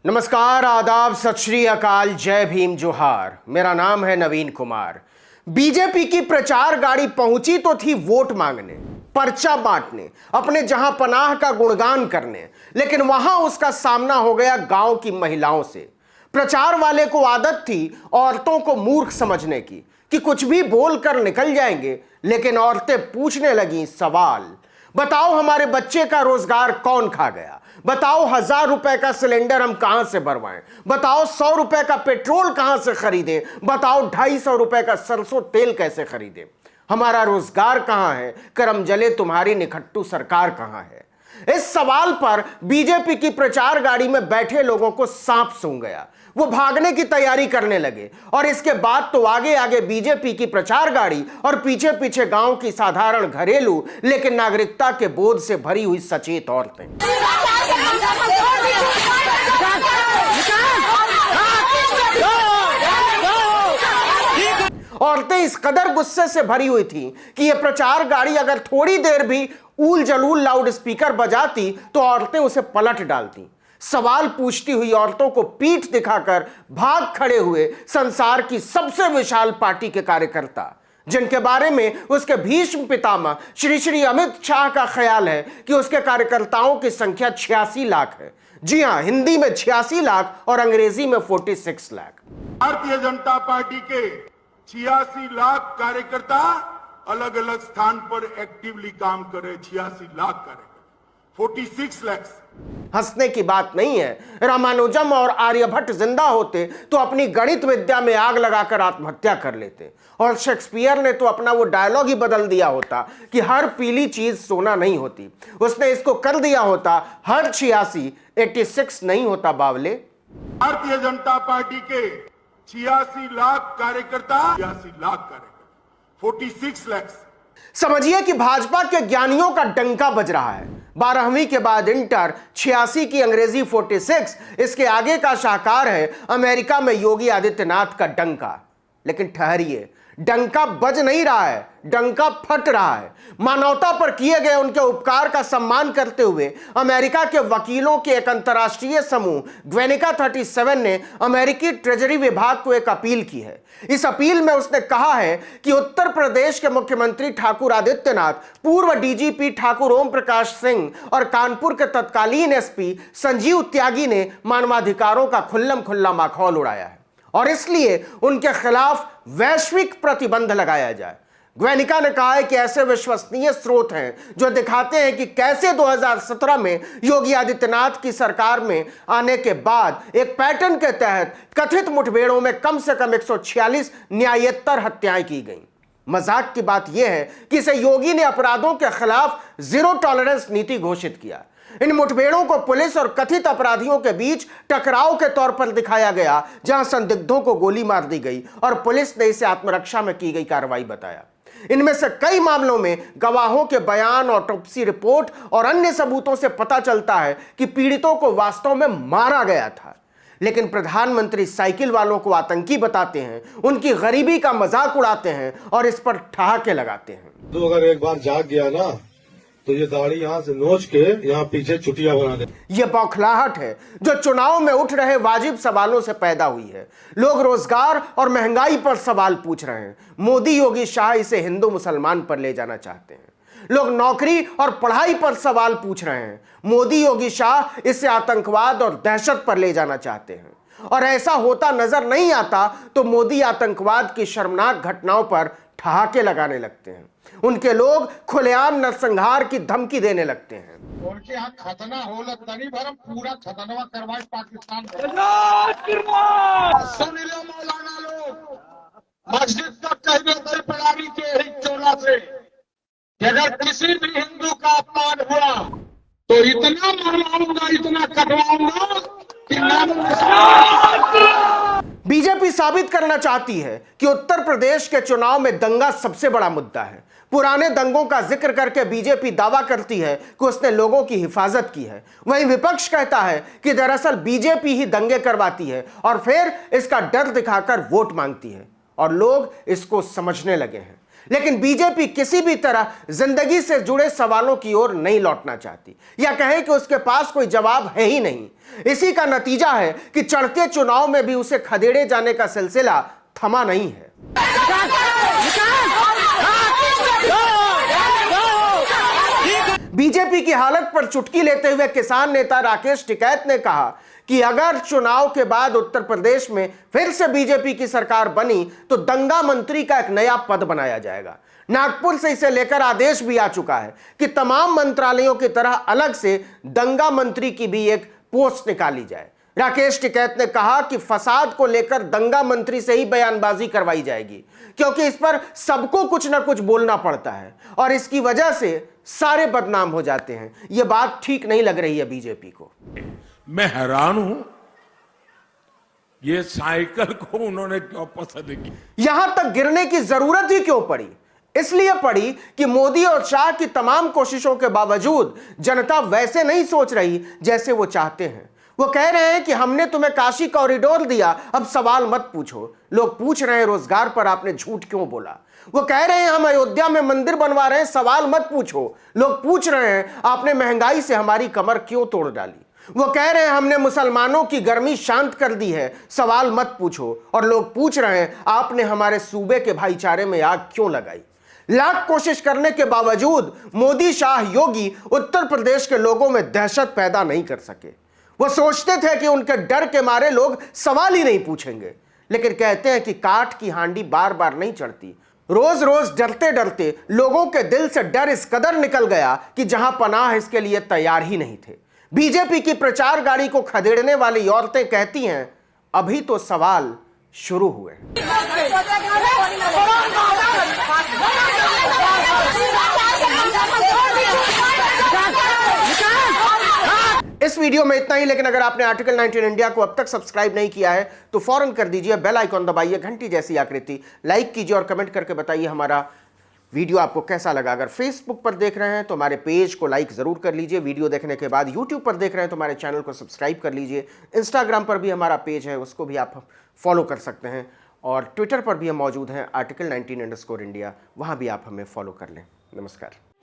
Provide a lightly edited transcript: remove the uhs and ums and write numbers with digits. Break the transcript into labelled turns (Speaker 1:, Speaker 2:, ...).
Speaker 1: नमस्कार, आदाब, सत श्री अकाल, जय भीम, जोहार। मेरा नाम है नवीन कुमार। बीजेपी की प्रचार गाड़ी पहुंची तो थी वोट मांगने, पर्चा बांटने, अपने जहां पनाह का गुणगान करने, लेकिन वहां उसका सामना हो गया गांव की महिलाओं से। प्रचार वाले को आदत थी औरतों को मूर्ख समझने की कि कुछ भी बोलकर निकल जाएंगे, लेकिन औरतें पूछने लगीं सवाल। बताओ हमारे बच्चे का रोजगार कौन खा गया? बताओ 1000 रुपए का सिलेंडर हम कहां से भरवाएं? बताओ 100 रुपए का पेट्रोल कहां से खरीदें? बताओ 250 रुपए का सरसों तेल कैसे खरीदें? हमारा रोजगार कहां है? करम जले तुम्हारी निखट्टू सरकार कहां है? इस सवाल पर बीजेपी की प्रचार गाड़ी में बैठे लोगों को सांप सूंघ गया। वो भागने की तैयारी करने लगे और इसके बाद तो आगे आगे बीजेपी की प्रचार गाड़ी और पीछे पीछे गांव की साधारण घरेलू लेकिन नागरिकता के बोध से भरी हुई सचेत औरतें। औरतें इस कदर गुस्से से भरी हुई थीं कि यह प्रचार गाड़ी अगर थोड़ी देर भी ऊल जलूल लाउड स्पीकर बजाती तो औरतें उसे पलट डालती। सवाल पूछती हुई औरतों को पीठ दिखाकर भाग खड़े हुए संसार की सबसे विशाल पार्टी के कार्यकर्ता, जिनके बारे में उसके भीष्म पितामह श्री श्री अमित शाह का ख्याल है कि उसके कार्यकर्ताओं की संख्या 86 लाख है। जी हां, हिंदी में 86 लाख और अंग्रेजी में 46 लाख।
Speaker 2: भारतीय जनता पार्टी के 86 लाख कार्यकर्ता अलग अलग स्थान पर एक्टिवली काम कर रहे। 86 लाख कार्यकर्ता, 46 लाख।
Speaker 1: हंसने की बात नहीं है। रामानुजम और आर्यभट्ट जिंदा होते तो अपनी गणित विद्या में आग लगाकर आत्महत्या कर लेते, और शेक्सपियर ने तो अपना वो डायलॉग ही बदल दिया होता कि हर पीली चीज सोना नहीं होती। उसने इसको कर दिया होता हर 86 नहीं होता बावले।
Speaker 2: भारतीय जनता पार्टी के 86 लाख कार्यकर्ता, 86 लाख कार्यकर्ता, 46 लाख।
Speaker 1: समझिए कि भाजपा के ज्ञानियों का डंका बज रहा है। 12वीं के बाद इंटर, 86 की अंग्रेजी 46, इसके आगे का शाहकार है अमेरिका में योगी आदित्यनाथ का डंका। लेकिन ठहरिए, डंका बज नहीं रहा है, डंका फट रहा है। मानवता पर किए गए उनके उपकार का सम्मान करते हुए अमेरिका के वकीलों के एक अंतर्राष्ट्रीय समूह ग्वेनिका 37 ने अमेरिकी ट्रेजरी विभाग को एक अपील की है। इस अपील में उसने कहा है कि उत्तर प्रदेश के मुख्यमंत्री ठाकुर आदित्यनाथ, पूर्व डीजीपी ठाकुर ओम प्रकाश सिंह और कानपुर के तत्कालीन एसपी संजीव त्यागी ने मानवाधिकारों का खुल्लम खुल्ला माखौल उड़ाया है और इसलिए उनके खिलाफ वैश्विक प्रतिबंध लगाया जाए। ग्वेनिका ने कहा है कि ऐसे विश्वसनीय स्रोत हैं जो दिखाते हैं कि कैसे 2017 में योगी आदित्यनाथ की सरकार में आने के बाद एक पैटर्न के तहत कथित मुठभेड़ों में कम से कम 146 न्यायेतर हत्याएं की गईं। मजाक की बात यह है कि इसे योगी ने अपराधों के खिलाफ जीरो टॉलरेंस नीति घोषित किया। इन मुठभेड़ों को पुलिस और कथित अपराधियों के बीच टकराव के तौर पर दिखाया गया, जहां संदिग्धों को गोली मार दी गई और पुलिस ने इसे आत्मरक्षा में की गई कार्रवाई बताया। इनमें से कई मामलों में गवाहों के बयान, ऑटोप्सी रिपोर्ट और अन्य सबूतों से पता चलता है कि पीड़ितों को वास्तव में मारा गया था। लेकिन प्रधानमंत्री साइकिल वालों को आतंकी बताते हैं, उनकी गरीबी का मजाक उड़ाते हैं और इस पर ठहाके लगाते हैं।
Speaker 3: तो अगर एक बार जाग गया ना तो ये दाढ़ी यहाँ से नोच के यहाँ पीछे चुटिया बना दे।
Speaker 1: ये बौखलाहट है जो चुनाव में उठ रहे वाजिब सवालों से पैदा हुई है। लोग रोजगार और महंगाई पर सवाल पूछ रहे हैं। मोदी योगी शाह इसे हिंदू मुसलमान पर ले जाना चाहते हैं। लोग नौकरी और पढ़ाई पर सवाल पूछ रहे हैं। मोदी योगी शाह इसे आतंकवाद और दहशत पर ले जाना चाहते हैं। और ऐसा होता नजर नहीं आता तो मोदी आतंकवाद की शर्मनाक घटनाओं पर ठहाके लगाने लगते हैं। उनके लोग खुलेआम नरसंहार की धमकी देने लगते हैं।
Speaker 4: उनके यहाँ खतना होला तनी भरम पूरा खतनवा करवाए पाकिस्तान। सुन लो मौलाना लोग, मस्जिद तक कहने दल पड़ारी के ही चोला से कि अगर किसी भी हिंदू का अपमान हुआ तो इतना मरवाऊंगा, इतना कटवाऊंगा कि
Speaker 1: बीजेपी साबित करना चाहती है कि उत्तर प्रदेश के चुनाव में दंगा सबसे बड़ा मुद्दा है। पुराने दंगों का जिक्र करके बीजेपी दावा करती है कि उसने लोगों की हिफाजत की है। वहीं विपक्ष कहता है कि दरअसल बीजेपी ही दंगे करवाती है और फिर इसका डर दिखाकर वोट मांगती है, और लोग इसको समझने लगे हैं। लेकिन बीजेपी किसी भी तरह जिंदगी से जुड़े सवालों की ओर नहीं लौटना चाहती, या कहें कि उसके पास कोई जवाब है ही नहीं। इसी का नतीजा है कि चढ़ते चुनाव में भी उसे खदेड़े जाने का सिलसिला थमा नहीं है। बीजेपी की हालत पर चुटकी लेते हुए किसान नेता राकेश टिकैत ने कहा कि अगर चुनाव के बाद उत्तर प्रदेश में फिर से बीजेपी की सरकार बनी तो दंगा मंत्री का एक नया पद बनाया जाएगा। नागपुर से इसे लेकर आदेश भी आ चुका है कि तमाम मंत्रालयों की तरह अलग से दंगा मंत्री की भी एक पोस्ट निकाली जाए। राकेश टिकैत ने कहा कि फसाद को लेकर दंगा मंत्री से ही बयानबाजी करवाई जाएगी, क्योंकि इस पर सबको कुछ ना कुछ बोलना पड़ता है और इसकी वजह से सारे बदनाम हो जाते हैं। यह बात ठीक नहीं लग रही है बीजेपी को।
Speaker 2: मैं हैरान हूं, ये साइकिल को उन्होंने क्यों पसंद की।
Speaker 1: यहां तक गिरने की जरूरत ही क्यों पड़ी? इसलिए पड़ी कि मोदी और शाह की तमाम कोशिशों के बावजूद जनता वैसे नहीं सोच रही जैसे वो चाहते हैं। वो कह रहे हैं कि हमने तुम्हें काशी कॉरिडोर दिया, अब सवाल मत पूछो। लोग पूछ रहे हैं रोजगार पर आपने झूठ क्यों बोला। वो कह रहे हैं हम अयोध्या में मंदिर बनवा रहे हैं, सवाल मत पूछो। लोग पूछ रहे हैं आपने महंगाई से हमारी कमर क्यों तोड़ डाली। वो कह रहे हैं हमने मुसलमानों की गर्मी शांत कर दी है, सवाल मत पूछो। और लोग पूछ रहे हैं आपने हमारे सूबे के भाईचारे में आग क्यों लगाई। लाख कोशिश करने के बावजूद मोदी, शाह, योगी उत्तर प्रदेश के लोगों में दहशत पैदा नहीं कर सके। वो सोचते थे कि उनके डर के मारे लोग सवाल ही नहीं पूछेंगे, लेकिन कहते हैं कि काठ की हांडी बार बार नहीं चढ़ती। रोज रोज डरते डरते लोगों के दिल से डर इस कदर निकल गया कि जहां पनाह इसके लिए तैयार ही नहीं थे। बीजेपी की प्रचार गाड़ी को खदेड़ने वाली औरतें कहती हैं अभी तो सवाल शुरू हुए। इस वीडियो में इतना ही, लेकिन अगर आपने आर्टिकल 19 इंडिया को अब तक सब्सक्राइब नहीं किया है तो फौरन कर दीजिए, बेल आइकॉन दबाइए, घंटी जैसी आकृति, लाइक कीजिए और कमेंट करके बताइए हमारा वीडियो आपको कैसा लगा। अगर फेसबुक पर देख रहे हैं तो हमारे पेज को लाइक जरूर कर लीजिए वीडियो देखने के बाद। यूट्यूब पर देख रहे हैं तो हमारे चैनल को सब्सक्राइब कर लीजिए। इंस्टाग्राम पर भी हमारा पेज है, उसको भी आप फॉलो कर सकते हैं। और ट्विटर पर भी हम मौजूद हैं आर्टिकल 19_इंडिया, वहाँ भी आप हमें फॉलो कर लें। नमस्कार।